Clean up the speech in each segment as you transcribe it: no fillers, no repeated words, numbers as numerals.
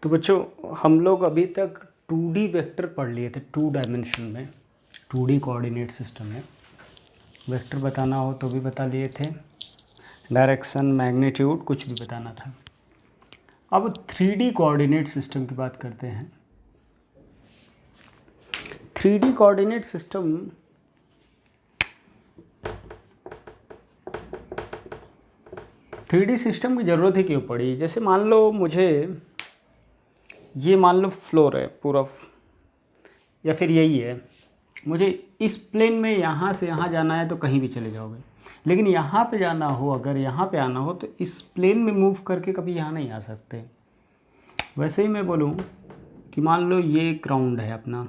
तो बच्चों हम लोग अभी तक 2D वेक्टर पढ़ लिए थे, 2 डायमेंशन में, 2D कोऑर्डिनेट सिस्टम में वेक्टर बताना हो तो भी बता लिए थे, डायरेक्शन, मैग्नीट्यूड, कुछ भी बताना था। अब 3D कोऑर्डिनेट सिस्टम की बात करते हैं। 3D कोऑर्डिनेट सिस्टम की ज़रूरत ही क्यों पड़ी? जैसे मान लो मुझे ये मान लो फ्लोर है पूरा, या फिर यही है, मुझे इस प्लेन में यहाँ से यहाँ जाना है तो कहीं भी चले जाओगे, लेकिन यहाँ पे जाना हो, अगर यहाँ पे आना हो तो इस प्लेन में मूव करके कभी यहाँ नहीं आ सकते। वैसे ही मैं बोलूँ कि मान लो ये ग्राउंड है अपना,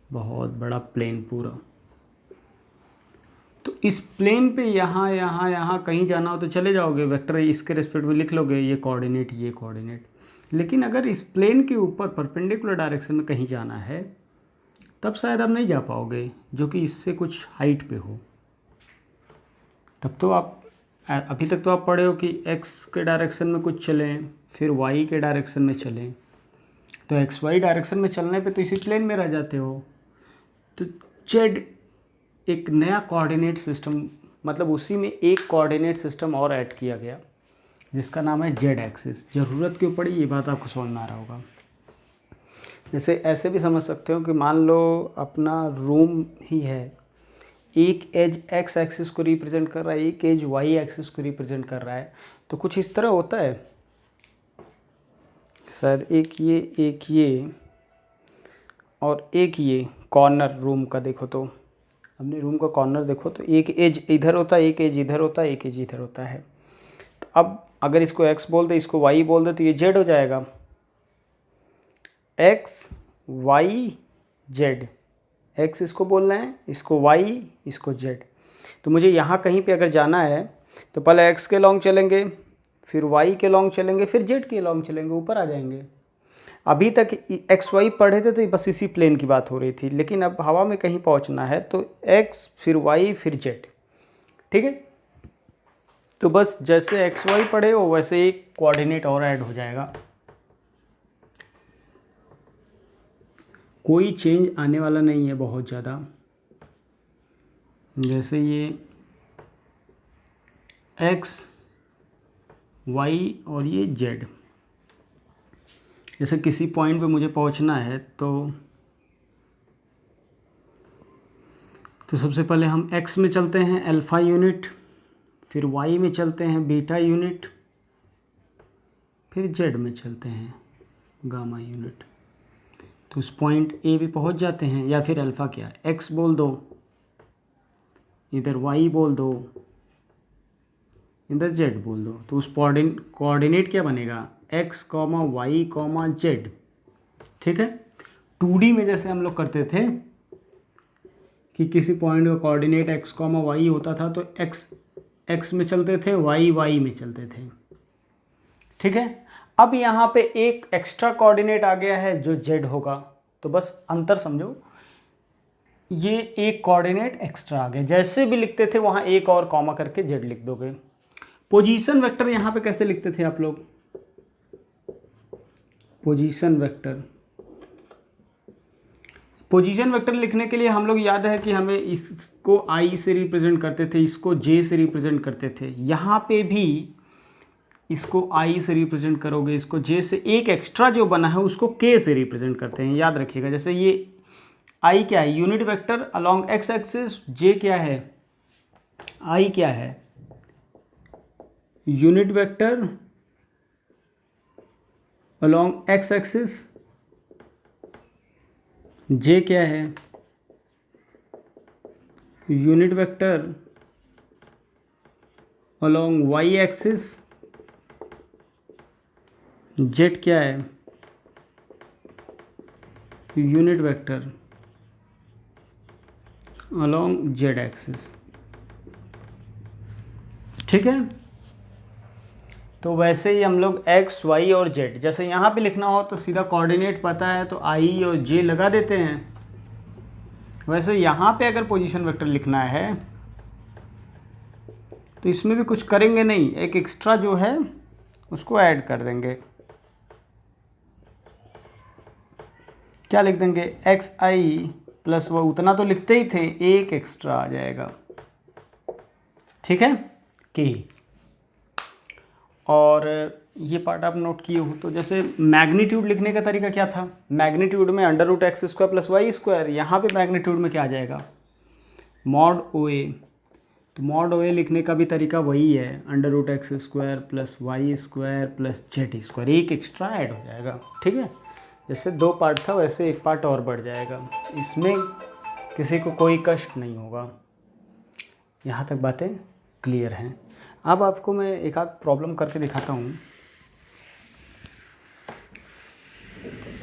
बहुत बड़ा प्लेन पूरा, तो इस प्लेन पे यहाँ यहाँ यहाँ कहीं जाना हो तो चले जाओगे, वेक्टर इसके रेस्पेक्ट में लिख लोगे, ये कोऑर्डिनेट। लेकिन अगर इस प्लेन के ऊपर परपेंडिकुलर डायरेक्शन में कहीं जाना है तब शायद आप नहीं जा पाओगे, जो कि इससे कुछ हाइट पे हो। तब तो आप अभी तक तो आप पढ़े हो कि एक्स के डायरेक्शन में कुछ चलें, फिर वाई के डायरेक्शन में चलें, तो एक्स वाई डायरेक्शन में चलने पे तो इसी प्लेन में रह जाते हो। तो जेड एक नया कोऑर्डिनेट सिस्टम, मतलब उसी में एक कोऑर्डिनेट सिस्टम और ऐड किया गया जिसका नाम है जेड एक्सिस। ज़रूरत क्यों पड़ी ये बात आपको समझ में आ रहा होगा। जैसे ऐसे भी समझ सकते हो कि मान लो अपना रूम ही है, एक एज एक्स एक्सिस को रिप्रेजेंट कर रहा है, एक एज वाई एक्सिस को रिप्रेजेंट कर रहा है, तो कुछ इस तरह होता है शायद, एक ये और एक ये कॉर्नर रूम का देखो, तो अपने रूम का कॉर्नर देखो तो एक एज इधर होता है, एक एज इधर होता है, एक एज इधर होता है। तो अब अगर इसको x बोल दे, इसको y बोल दे, तो ये z हो जाएगा, x y z। x इसको बोलना है, इसको y, इसको z। तो मुझे यहाँ कहीं पे अगर जाना है तो पहले x के लॉन्ग चलेंगे, फिर y के लॉन्ग चलेंगे, फिर z के लॉन्ग चलेंगे, ऊपर आ जाएंगे। अभी तक एक्स वाई पढ़े थे तो बस इसी प्लेन की बात हो रही थी, लेकिन अब हवा में कहीं पहुंचना है तो एक्स, फिर वाई, फिर जेड। ठीक है, तो बस जैसे एक्स वाई पढ़े हो वैसे एक कोऑर्डिनेट और ऐड हो जाएगा, कोई चेंज आने वाला नहीं है बहुत ज़्यादा। जैसे ये एक्स वाई और ये जेड, जैसे किसी पॉइंट पे मुझे पहुंचना है तो सबसे पहले हम x में चलते हैं अल्फ़ा यूनिट, फिर y में चलते हैं बीटा यूनिट, फिर z में चलते हैं गामा यूनिट। तो उस पॉइंट A पे पहुंच जाते हैं, या फिर अल्फ़ा क्या x बोल दो, इधर y बोल दो, इधर z बोल दो, तो उस कोऑर्डिनेट क्या बनेगा, x, y, z। ठीक है, 2D में जैसे हम लोग करते थे कि किसी पॉइंट का कोऑर्डिनेट x, y होता था तो x में चलते थे, y में चलते थे। ठीक है, अब यहाँ पे एक एक्स्ट्रा कोऑर्डिनेट आ गया है जो z होगा, तो बस अंतर समझो, ये एक कोऑर्डिनेट एक्स्ट्रा आ गया, जैसे भी लिखते थे वहाँ एक और कॉमा करके z लिख दोगे। पोजीशन वेक्टर यहाँ पे कैसे लिखते थे आप लोग? पोजीशन वेक्टर लिखने के लिए हम लोग, याद है कि हमें इसको I से रिप्रेजेंट करते थे, इसको J से रिप्रेजेंट करते थे। यहाँ पे भी इसको I से रिप्रेजेंट करोगे, इसको J से, एक एक्स्ट्रा जो बना है उसको K से रिप्रेजेंट करते हैं, याद रखिएगा। जैसे ये I क्या है, unit vector along X axis, J क्या है, I क्या है, unit vector along X axis, J क्या है, unit vector along Y axis, Z क्या है, unit vector along Z axis. ठीक है, तो वैसे ही हम लोग x, y और z, जैसे यहाँ पे लिखना हो तो सीधा कोऑर्डिनेट पता है तो I और J लगा देते हैं। वैसे यहाँ पे अगर पोजीशन वेक्टर लिखना है तो इसमें भी कुछ करेंगे नहीं, एक एक्स्ट्रा जो है उसको ऐड कर देंगे। क्या लिख देंगे, एक्स आई प्लस वो उतना तो लिखते ही थे, एक एक्स्ट्रा आ जाएगा, ठीक है, के। और ये पार्ट आप नोट किए हो तो जैसे मैग्नीट्यूड लिखने का तरीका क्या था, मैग्नीट्यूड में under root X square plus Y square, यहाँ पे मैग्नीट्यूड में क्या आ जाएगा, मॉड ओ ए। तो मॉड ओ ए लिखने का भी तरीका वही है, under root X square plus Y square plus Z square, एक एक्स्ट्रा ऐड हो जाएगा, ठीक है। जैसे दो पार्ट था वैसे एक पार्ट और बढ़ जाएगा, इसमें किसी को कोई कष्ट नहीं होगा। यहाँ तक बातें क्लियर हैं। अब आपको मैं एक आध प्रॉब्लम करके दिखाता हूँ।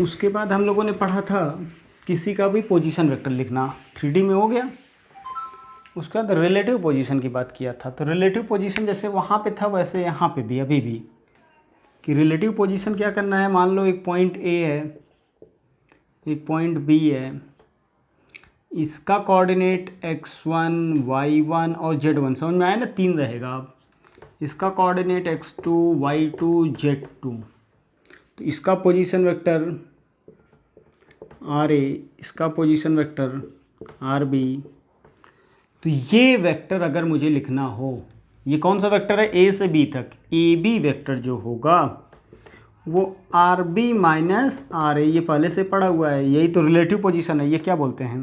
उसके बाद हम लोगों ने पढ़ा था किसी का भी पोजीशन वेक्टर लिखना, 3D में हो गया। उसके बाद रिलेटिव पोजीशन की बात किया था। तो रिलेटिव पोजीशन जैसे वहाँ पे था वैसे यहाँ पे भी अभी भी, कि रिलेटिव पोजीशन क्या करना है, मान लो एक पॉइंट ए है, एक पॉइंट बी है, इसका कोऑर्डिनेट x1, y1 और z1, समझ में आया ना, 3 रहेगा। अब इसका कोऑर्डिनेट x2, y2, z2, तो इसका पोजीशन वेक्टर RA, इसका पोजीशन वेक्टर RB। तो ये वेक्टर अगर मुझे लिखना हो, ये कौन सा वेक्टर है, A से B तक, AB वेक्टर जो होगा वो RB माइनस RA, ये पहले से पढ़ा हुआ है, यही तो रिलेटिव पोजीशन है। ये क्या बोलते हैं,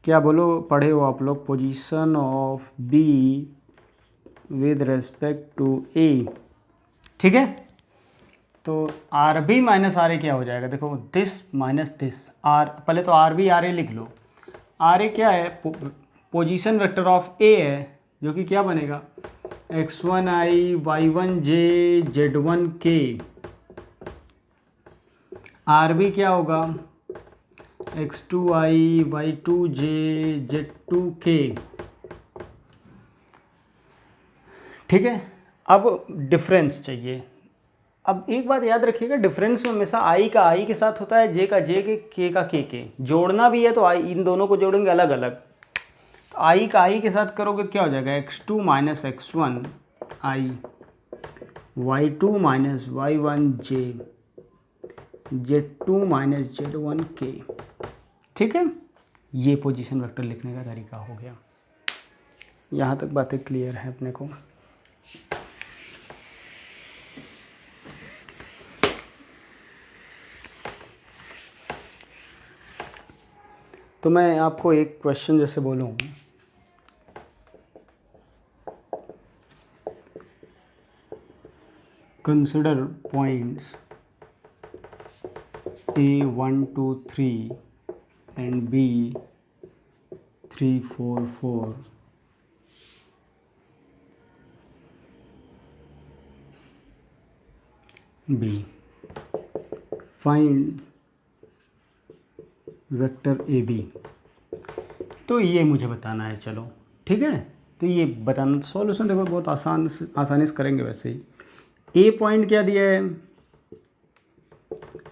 क्या बोलो, पढ़े हो आप लोग, position of B with respect to A, ठीक है। तो RB माइनस RA क्या हो जाएगा, देखो दिस माइनस दिस, पहले तो RB RA लिख लो। RA क्या है, पोजीशन वेक्टर ऑफ A है, जो कि क्या बनेगा, x1i, y1j, z1k। RB क्या होगा, x2i, y2j, z2k, ठीक है। अब डिफरेंस चाहिए। अब एक बात याद रखिएगा, डिफरेंस में हमेशा आई का आई के साथ होता है, जे का जे के का के। जोड़ना भी है तो आई, इन दोनों को जोड़ेंगे अलग अलग। तो आई का आई के साथ करोगे तो क्या हो जाएगा, x2 माइनस x1 आई, y2 minus y1 j, z2 minus z1 k, ठीक है। ये पोजीशन वेक्टर लिखने का तरीका हो गया। यहाँ तक बातें क्लियर है अपने को। तो मैं आपको एक क्वेश्चन जैसे बोलूँ, consider points A 1 2 3 and B 3 4 4 B, find vector AB। तो ये मुझे बताना है, चलो ठीक है। तो ये बताना, सॉल्यूशन देखो बहुत आसानी से करेंगे। वैसे ही A पॉइंट क्या दिया है,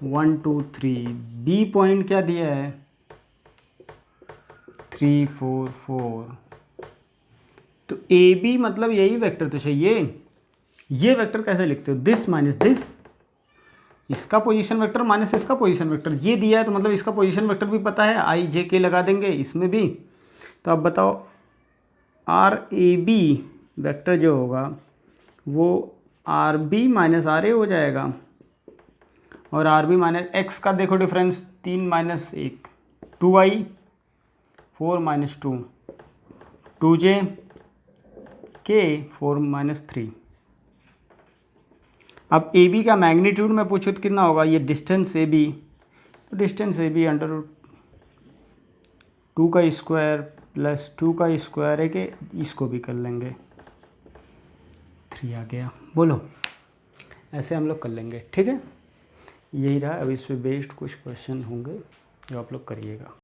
1 2 3, B पॉइंट क्या दिया है, 3 4 4। तो AB मतलब यही वेक्टर तो चाहिए। ये वेक्टर कैसे लिखते हो, दिस माइनस दिस, इसका पोजीशन वेक्टर माइनस इसका पोजीशन वेक्टर, ये दिया है तो मतलब इसका पोजीशन वेक्टर भी पता है, आई जे के लगा देंगे इसमें भी। तो अब बताओ RAB वेक्टर जो होगा वो RB माइनस RA हो जाएगा, और RB माइनस एक्स का देखो difference, 3 minus 1 2i, 4 minus 2 2j k, 4 minus 3। अब AB का मैग्नीट्यूड में पूछूँ तो कितना होगा, ये डिस्टेंस AB, तो डिस्टेंस AB अंडर रूट 2 का स्क्वायर प्लस 2 का स्क्वायर है, कि इसको भी कर लेंगे, 3 आ गया। बोलो, ऐसे हम लोग कर लेंगे, ठीक है। यही रहा। अब इस पे बेस्ड कुछ क्वेश्चन होंगे जो आप लोग करिएगा।